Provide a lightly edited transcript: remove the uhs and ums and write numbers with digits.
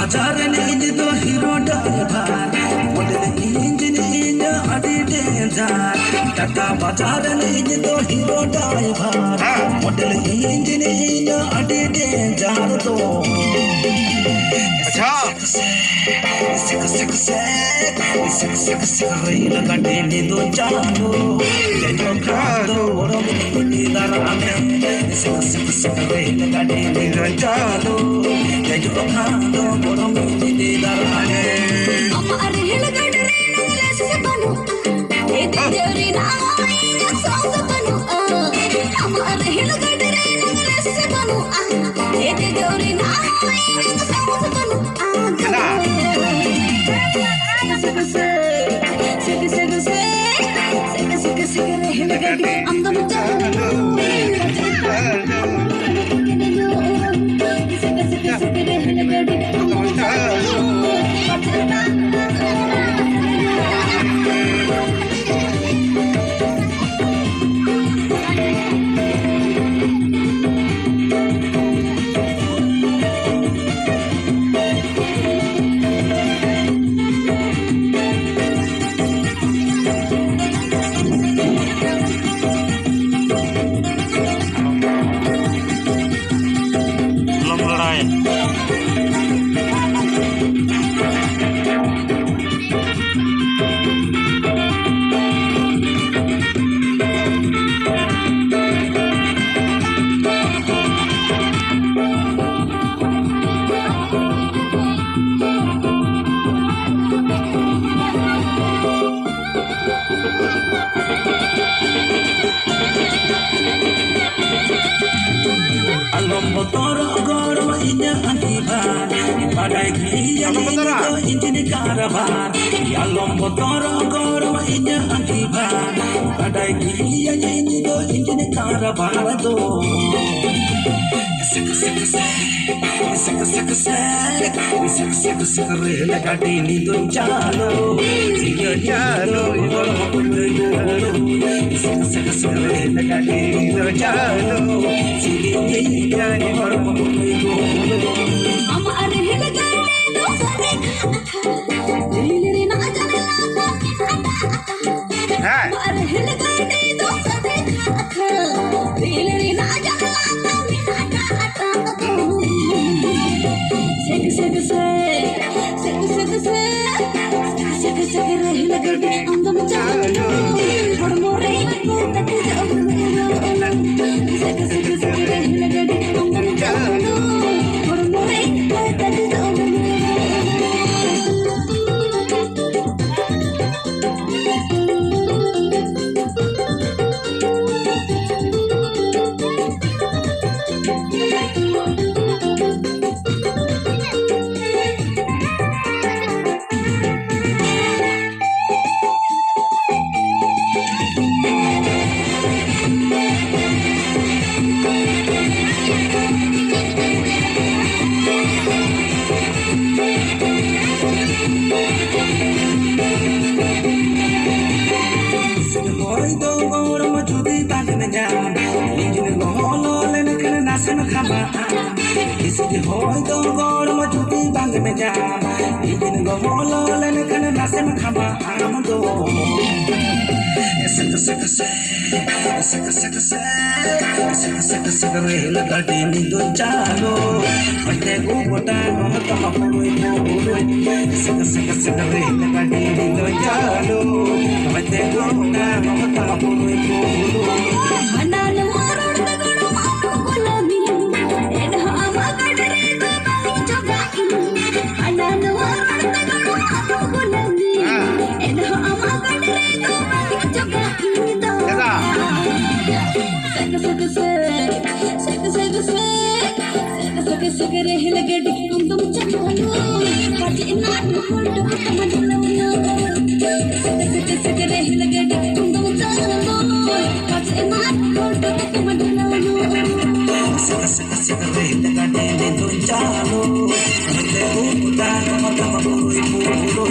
bazaar ne do hero driver model engine in adi danger tata bazaar ne do hero driver model engine in adi danger to अच्छा rail गाड़ी ने दो चालो ले जो खादो और मिट्टी दराने रेल गाड़ी ने दो चालो ले जो खादो और मिट्टी दराने अमर हिल गड़ रे नगलेस बनो ए देवरी ना या सॉन्ग बनो अमर हिल गड़ रे नगलेस बनो ए देवरी ना या सॉन्ग बनो motor goro inya antiban padai kia do injini karavan yalom motor goro inya antiban padai kia do injini karavan do sek rel gadi ni do chalo siyo chalo idol sek rel gadi ni do chalo siyo jani hor अमर हिल गड़ दो सरे दिल रे ना जाने अमर हिल गड़ दो सरे दिल रे ना जाने रहिल गड़ अंदम चालो हर मोरे तक रहिल गड़ अंदम चालो हर मोरे तक hoy do gor ma juti bang me jam idin go holo len kan nasem khama am do sek rel gadi ni do chalo pate go bota no ta hapoi no sek rel gadi ni do chalo pate go bota no ta hapoi no Hanan मारोड़ दगड़ो मारो गुलामी एडा आमा गडरे दो by जगाई हनान मारोड़ दगड़ो मारो गुलामी एडा आमा गडरे दो बाई जगाई दो सक रहिल गड़ अंदम चालो पाटी नाट होल्ड मडलो सक रहिल गड़ अंदम चालो पाटी नाट hold मडलो sek rel gadi ni do chalo pate go bota no ta hapoi no